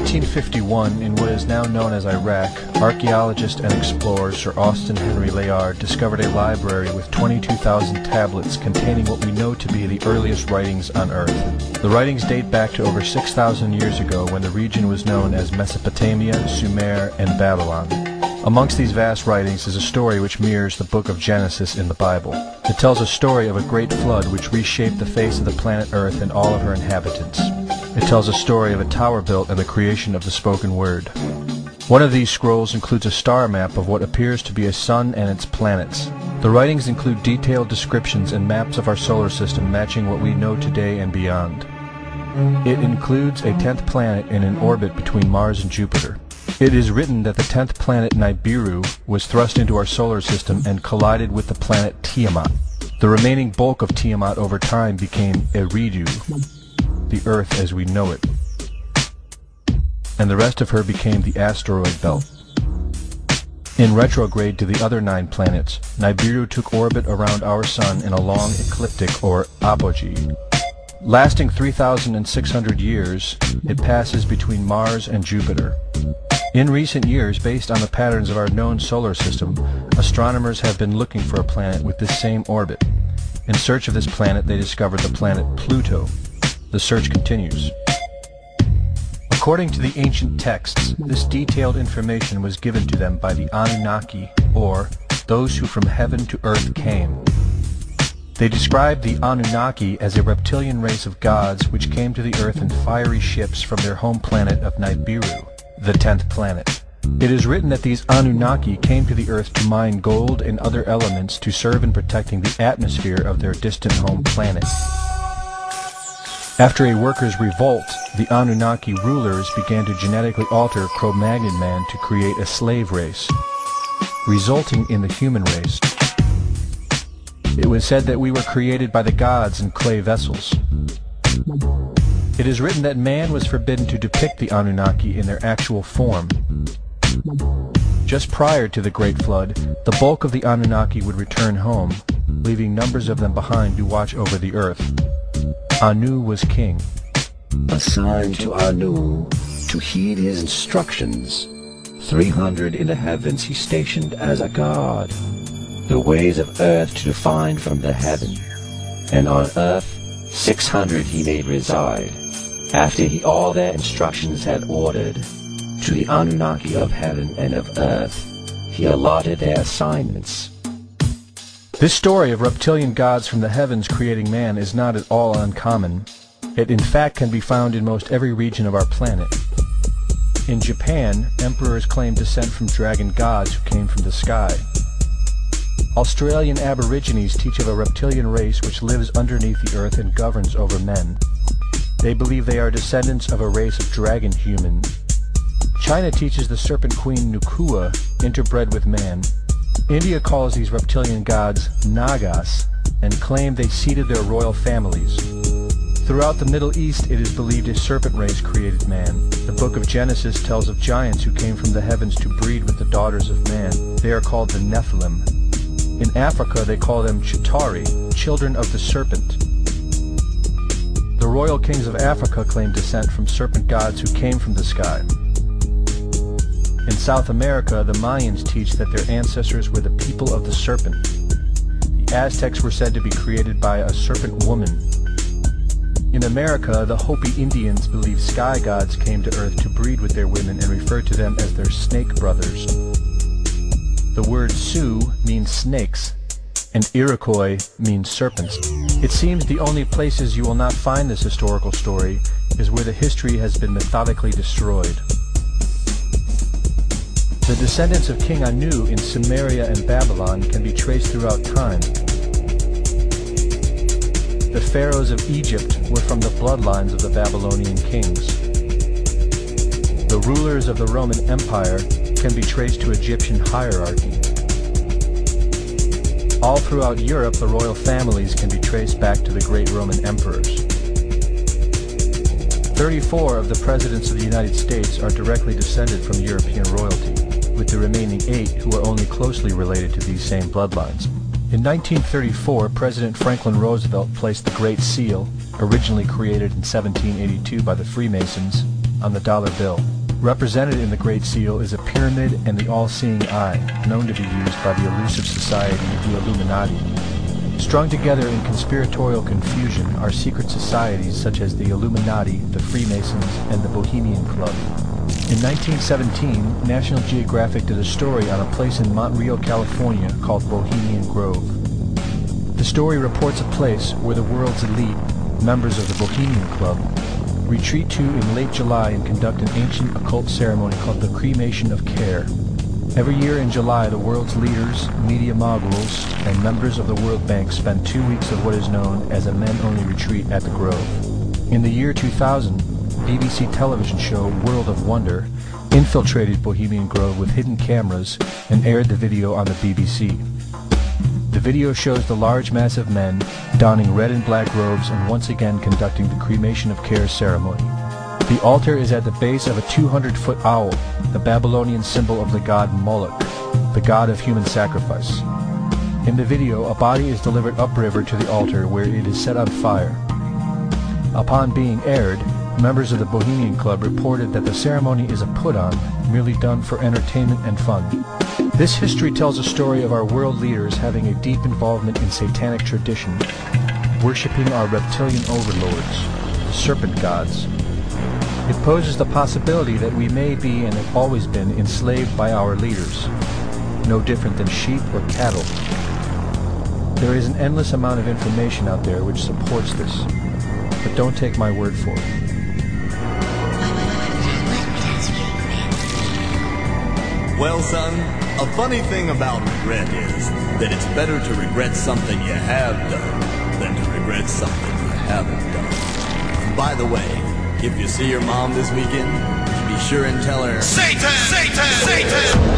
1851, in what is now known as Iraq, archaeologist and explorer Sir Austen Henry Layard discovered a library with 22,000 tablets containing what we know to be the earliest writings on Earth. The writings date back to over 6,000 years ago, when the region was known as Mesopotamia, Sumer, and Babylon. Amongst these vast writings is a story which mirrors the book of Genesis in the Bible. It tells a story of a great flood which reshaped the face of the planet Earth and all of her inhabitants. It tells a story of a tower built and the creation of the spoken word. One of these scrolls includes a star map of what appears to be a sun and its planets. The writings include detailed descriptions and maps of our solar system matching what we know today and beyond. It includes a 10th planet in an orbit between Mars and Jupiter. It is written that the 10th planet Nibiru was thrust into our solar system and collided with the planet Tiamat. The remaining bulk of Tiamat over time became Eridu, the Earth as we know it, and the rest of her became the asteroid belt. In retrograde to the other 9 planets, Nibiru took orbit around our Sun in a long ecliptic or apogee. Lasting 3,600 years, it passes between Mars and Jupiter. In recent years, based on the patterns of our known solar system, astronomers have been looking for a planet with this same orbit. In search of this planet, they discovered the planet Pluto. The search continues. According to the ancient texts, this detailed information was given to them by the Anunnaki, or those who from heaven to earth came. They described the Anunnaki as a reptilian race of gods which came to the earth in fiery ships from their home planet of Nibiru, the 10th planet. It is written that these Anunnaki came to the earth to mine gold and other elements to serve in protecting the atmosphere of their distant home planet. After a workers' revolt, the Anunnaki rulers began to genetically alter Cro-Magnon man to create a slave race, resulting in the human race. It was said that we were created by the gods in clay vessels. It is written that man was forbidden to depict the Anunnaki in their actual form. Just prior to the Great Flood, the bulk of the Anunnaki would return home, leaving numbers of them behind to watch over the earth. Anu was king. Assigned to Anu to heed his instructions. 300 in the heavens he stationed as a god. The ways of earth to define from the heaven. And on earth 600 he made reside. After he all their instructions had ordered, to the Anunnaki of heaven and of earth, he allotted their assignments. This story of reptilian gods from the heavens creating man is not at all uncommon. It in fact can be found in most every region of our planet. In Japan, emperors claim descent from dragon gods who came from the sky. Australian Aborigines teach of a reptilian race which lives underneath the earth and governs over men. They believe they are descendants of a race of dragon human. China teaches the serpent queen Nukua interbred with man. India calls these reptilian gods Nagas and claim they seeded their royal families. Throughout the Middle East it is believed a serpent race created man. The book of Genesis tells of giants who came from the heavens to breed with the daughters of man. They are called the Nephilim. In Africa they call them Chitauri, children of the serpent. The royal kings of Africa claim descent from serpent gods who came from the sky. In South America, the Mayans teach that their ancestors were the people of the serpent. The Aztecs were said to be created by a serpent woman. In America, the Hopi Indians believe sky gods came to earth to breed with their women and refer to them as their snake brothers. The word Sioux means snakes, and Iroquois means serpents. It seems the only places you will not find this historical story is where the history has been methodically destroyed. The descendants of King Anu in Sumeria and Babylon can be traced throughout time. The pharaohs of Egypt were from the bloodlines of the Babylonian kings. The rulers of the Roman Empire can be traced to Egyptian hierarchy. All throughout Europe, the royal families can be traced back to the great Roman emperors. 34 of the presidents of the United States are directly descended from European royalty, with the remaining 8 who are only closely related to these same bloodlines. In 1934, President Franklin Roosevelt placed the Great Seal, originally created in 1782 by the Freemasons, on the dollar bill. Represented in the Great Seal is a pyramid and the all-seeing eye, known to be used by the elusive society, the Illuminati. Strung together in conspiratorial confusion are secret societies such as the Illuminati, the Freemasons, and the Bohemian Club. In 1917, National Geographic did a story on a place in Montreal, California called Bohemian Grove. The story reports a place where the world's elite, members of the Bohemian Club, retreat to in late July and conduct an ancient occult ceremony called the Cremation of Care. Every year in July, the world's leaders, media moguls, and members of the World Bank spend 2 weeks of what is known as a men-only retreat at the Grove. In the year 2000, BBC television show World of Wonder infiltrated Bohemian Grove with hidden cameras and aired the video on the BBC. The video shows the large mass of men donning red and black robes and once again conducting the Cremation of Care ceremony. The altar is at the base of a 200-foot owl, the Babylonian symbol of the god Moloch, the god of human sacrifice. In the video, a body is delivered upriver to the altar where it is set on fire. Upon being aired, members of the Bohemian Club reported that the ceremony is a put-on, merely done for entertainment and fun. This history tells a story of our world leaders having a deep involvement in satanic tradition, worshipping our reptilian overlords, the serpent gods. It poses the possibility that we may be and have always been enslaved by our leaders, no different than sheep or cattle. There is an endless amount of information out there which supports this, but don't take my word for it. Well, son, a funny thing about regret is that it's better to regret something you have done than to regret something you haven't done. And by the way, if you see your mom this weekend, be sure and tell her, Satan! Satan! Satan!